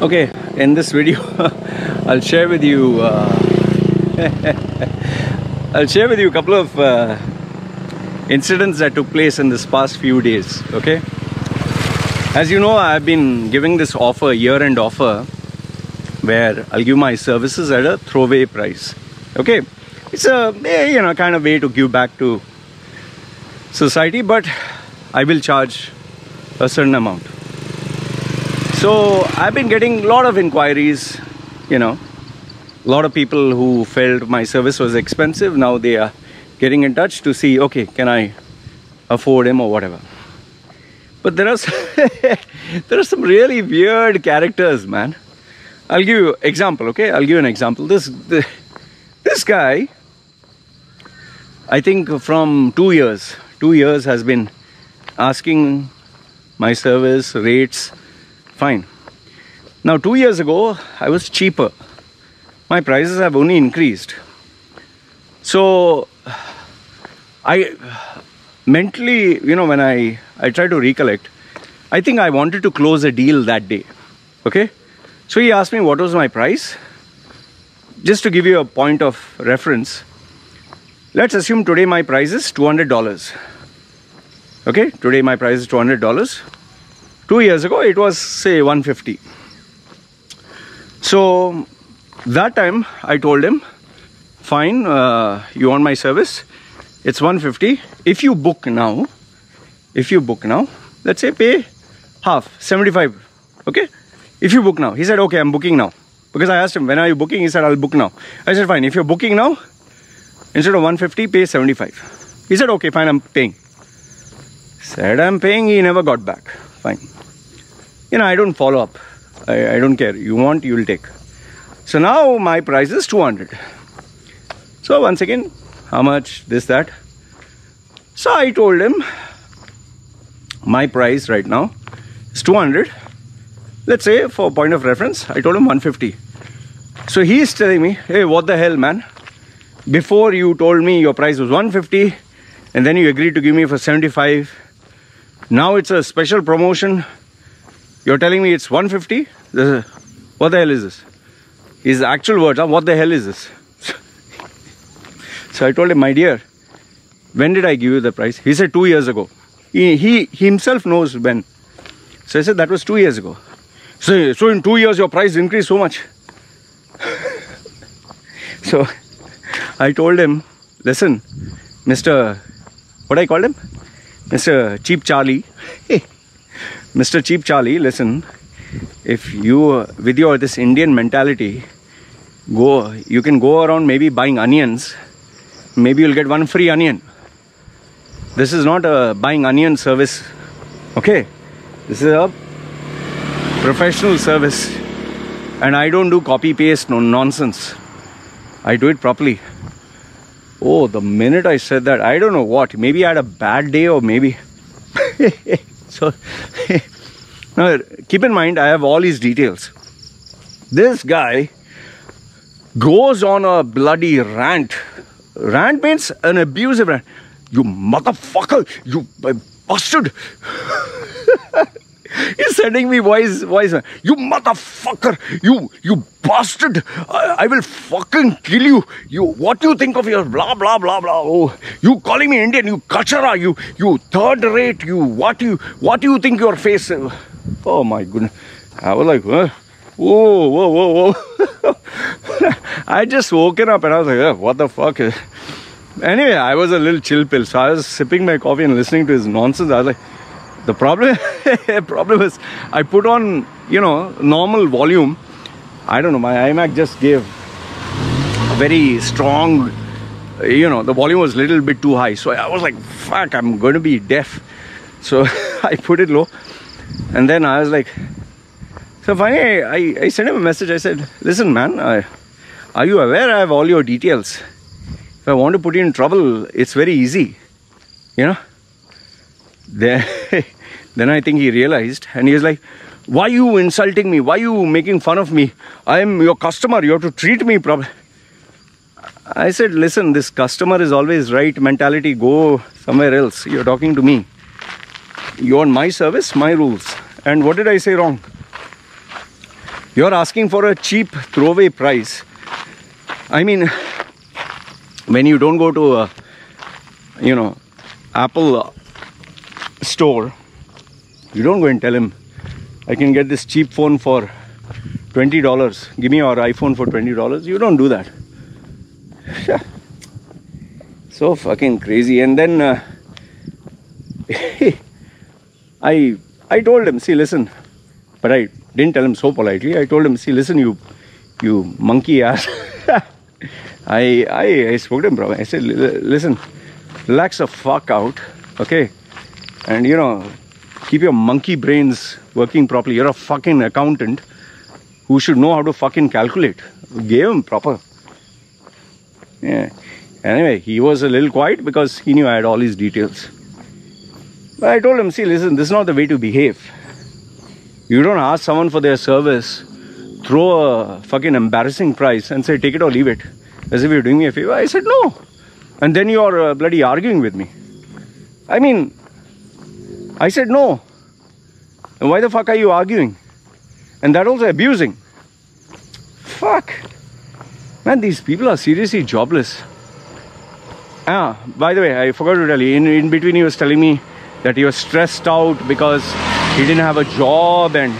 Okay, in this video, I'll share with you. I'll share with you a couple of incidents that took place in this past few days. Okay, as you know, I've been giving this offer, year-end offer, where I'll give my services at a throwaway price. Okay, it's a kind of way to give back to society, but I will charge a certain amount. So I've been getting a lot of inquiries, a lot of people who felt my service was expensive. Now they are getting in touch to see, okay, can I afford him or whatever. But there are there are some really weird characters, man. I'll give you an example, okay? I'll give you an example. This guy, I think from 2 years has been asking my service rates. Fine. Now 2 years ago, I was cheaper. My prices have only increased. So I mentally, when I try to recollect, I think I wanted to close a deal that day. Okay? So he asked me what was my price. Just to give you a point of reference, let's assume today my price is $200. Okay? Today my price is $200. 2 years ago, it was, say, $150. So that time, I told him, fine, you want my service? It's $150. If you book now, let's say pay half, $75. Okay? If you book now. He said, okay, I'm booking now. Because I asked him, when are you booking? He said, I'll book now. I said, fine, if you're booking now, instead of $150, pay $75. He said, okay, fine, I'm paying. Said I'm paying, he never got back. Fine. I don't follow up. I don't care. You want, you will take. So now my price is 200. So once again, how much, this, that. So I told him, my price right now is 200. Let's say, for point of reference, I told him 150. So he's telling me, hey, what the hell, man? Before you told me your price was 150, and then you agreed to give me for 75. Now it's a special promotion. You're telling me it's 150? What the hell is this? His actual words are, what the hell is this? So I told him, my dear, when did I give you the price? He said 2 years ago. He himself knows when. So I said, that was 2 years ago. So in 2 years, your price increased so much. So I told him, listen, Mr. What I called him? Mr. Cheap Charlie. Mr. Cheap Charlie, listen, if you, with your this Indian mentality, you can go around maybe buying onions. Maybe you'll get one free onion. This is not a buying onion service. Okay? This is a professional service. And I don't do copy-paste nonsense. I do it properly. Oh, the minute I said that, I don't know what. Maybe I had a bad day or maybe... So, now keep in mind, I have all these details. This guy goes on a bloody rant. Rant means an abusive rant. You motherfucker, you bastard. He's sending me voice. You motherfucker, you bastard. I will fucking kill you. What do you think of your blah, blah, blah, blah. Oh, you calling me Indian, you kachara, you third rate, what do you think your face? Oh my goodness. I was like, whoa. I just woken up and I was like, what the fuck? Anyway, I was a little chill pill. So I was sipping my coffee and listening to his nonsense. I was like, the problem is I put on, normal volume. I don't know, my iMac just gave a very strong, the volume was a little bit too high. So I was like, fuck, I'm going to be deaf. So I put it low. And then I was like, so finally I sent him a message. I said, listen, man, are you aware I have all your details? If I want to put you in trouble, it's very easy. Then I think he realized and he was like, why are you insulting me? Why are you making fun of me? I am your customer. You have to treat me properly. I said, listen, this customer is always right mentality. Go somewhere else. You're talking to me. You want my service, my rules. And what did I say wrong? You're asking for a cheap throwaway price. I mean, when you don't go to a, Apple store, you don't go and tell him, I can get this cheap phone for $20. Give me your iPhone for $20. You don't do that. So fucking crazy. And then I told him, see, listen, but I didn't tell him so politely. I told him, see, listen, you monkey ass. I spoke to him, bro. I said, listen, relax the fuck out, okay? And keep your monkey brains working properly. You're a fucking accountant who should know how to fucking calculate. Gave him proper. Yeah. Anyway, he was a little quiet because he knew I had all his details. But I told him, see, listen, this is not the way to behave. You don't ask someone for their service, throw a fucking embarrassing price and say, take it or leave it. As if you're doing me a favor. I said, no. And then you're bloody arguing with me. I mean, I said no. And why the fuck are you arguing? And that also abusing. Fuck. Man, these people are seriously jobless. By the way, I forgot to tell you, in between he was telling me that he was stressed out because he didn't have a job, and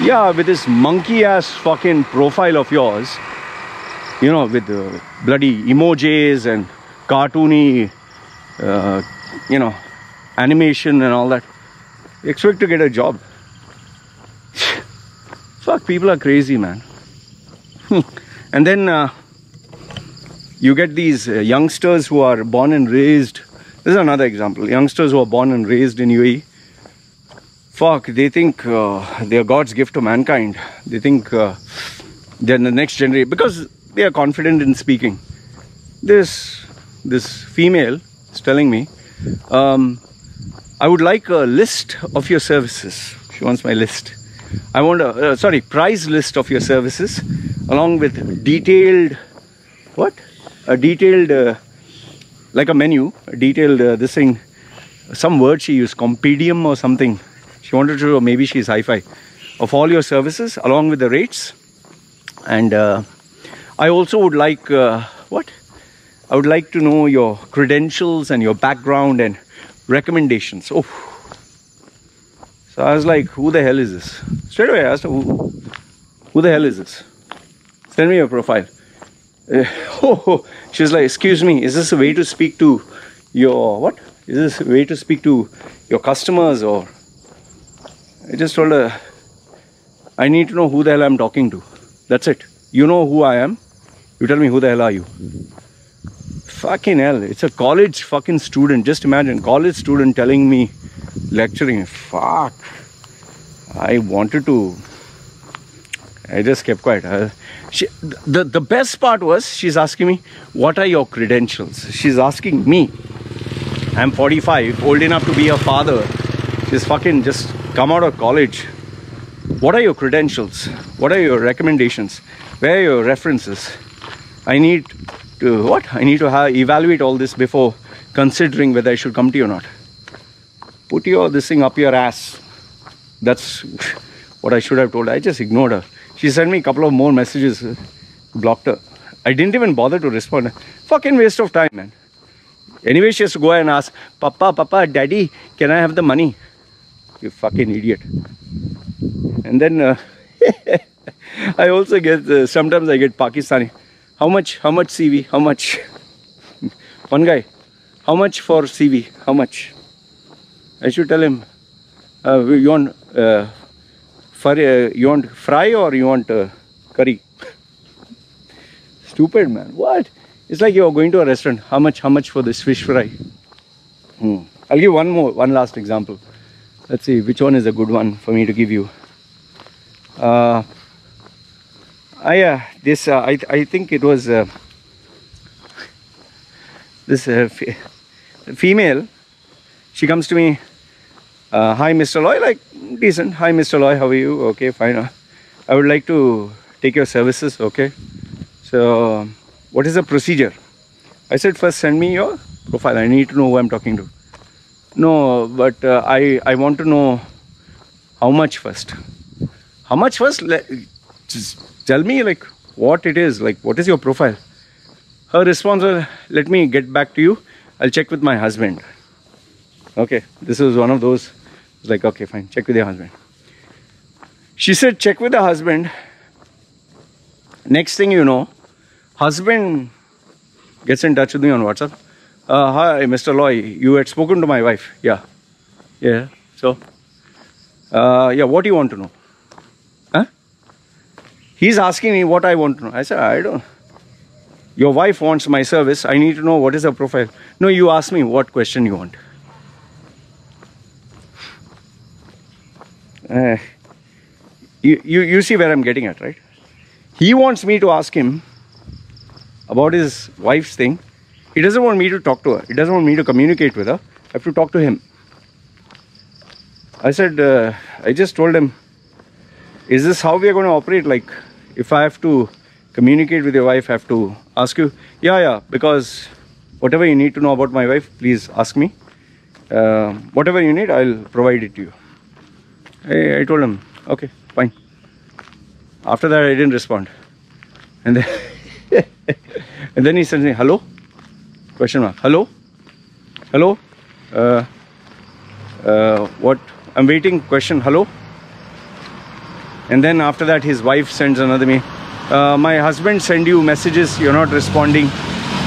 yeah, with this monkey ass fucking profile of yours, with bloody emojis and cartoony, animation and all that, you expect to get a job. Fuck, people are crazy, man. And then you get these youngsters who are born and raised. This is another example. Youngsters who are born and raised in UAE. Fuck, they think they're God's gift to mankind. They think they're the next generation because they are confident in speaking. This female is telling me, I would like a list of your services. She wants my list. I want a price list of your services along with detailed, like a menu, a detailed this thing, some word she used, compendium or something. She wanted to, or maybe she's hi-fi, of all your services along with the rates. And I also would like, I would like to know your credentials and your background and recommendations. Oh. So I was like, who the hell is this? Straight away I asked her, who the hell is this? Send me your profile. She was like, excuse me, is this a way to speak to your, Is this a way to speak to your customers? Or I just told her, I need to know who the hell I'm talking to. That's it. You know who I am. You tell me who the hell are you. Fucking hell. It's a college fucking student. Just imagine, college student telling me, lecturing. Fuck. I just kept quiet. The best part was, she's asking me, what are your credentials? She's asking me. I'm 45, old enough to be a father. She's fucking just come out of college. What are your credentials? What are your recommendations? Where are your references? I need to, I need to evaluate all this before considering whether I should come to you or not. Put this thing up your ass. That's what I should have told her. I just ignored her. She sent me a couple of more messages. Blocked her. I didn't even bother to respond. Fucking waste of time, man. Anyway, she has to go and ask, Papa, Daddy, can I have the money? You fucking idiot. And then I also get, sometimes I get Pakistani. How much CV? How much? One guy, how much for CV? How much? I should tell him, you want fry or you want curry? Stupid, man. What? It's like you're going to a restaurant. How much for this fish fry? I'll give one last example. Let's see which one is a good one for me to give you. I think it was this female. She comes to me, hi Mr. Loy, like decent. Hi Mr. Loy, how are you? Okay, fine. I would like to take your services. Okay, so what is the procedure? I said, first send me your profile. I need to know who I'm talking to. No, but I want to know how much first. How much first? just tell me like what it is, like what is your profile. Her response was, let me get back to you, I'll check with my husband. Okay, this was one of those. It's like, okay, fine, check with your husband. She said, check with the husband. Next thing you know, husband gets in touch with me on WhatsApp. Hi, Mr. Loy, you had spoken to my wife. Yeah. Yeah. So, yeah, what do you want to know? Huh? He's asking me what I want to know. I said, I don't. Your wife wants my service. I need to know what is her profile. No, you ask me what question you want. You see where I'm getting at, right? He wants me to ask him about his wife's thing. He doesn't want me to talk to her. He doesn't want me to communicate with her. I have to talk to him. I said, I just told him, is this how we are going to operate? Like, if I have to communicate with your wife, I have to ask you? Yeah, because whatever you need to know about my wife, please ask me. Whatever you need, I'll provide it to you. I told him, okay, fine. After that, I didn't respond. And then, and then he sends me, hello? Question mark. Hello? Hello? What? I'm waiting. Question. Hello? And then after that, his wife sends another me. My husband sent you messages. You're not responding.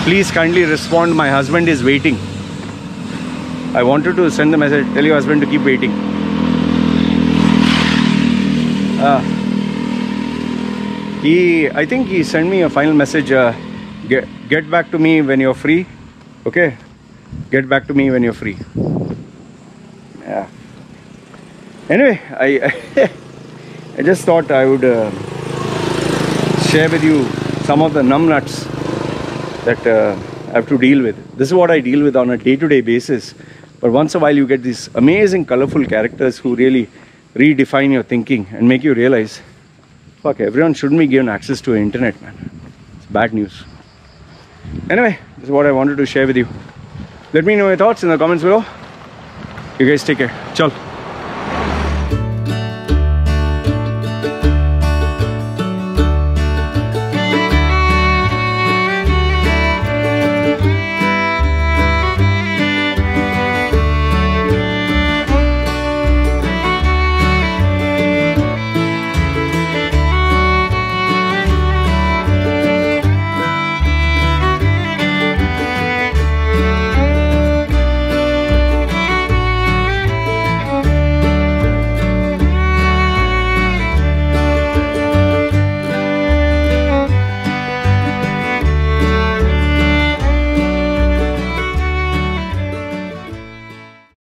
Please kindly respond. My husband is waiting. I wanted to send the message. Tell your husband to keep waiting. I think he sent me a final message. Get back to me when you're free. Okay? Get back to me when you're free. Yeah. Anyway, I just thought I would share with you some of the numbnuts that I have to deal with. This is what I deal with on a day-to-day basis. But once in a while you get these amazing, colorful characters who really redefine your thinking and make you realize, fuck, everyone shouldn't be given access to the internet, man. It's bad news. Anyway, this is what I wanted to share with you. Let me know your thoughts in the comments below. You guys take care. Ciao.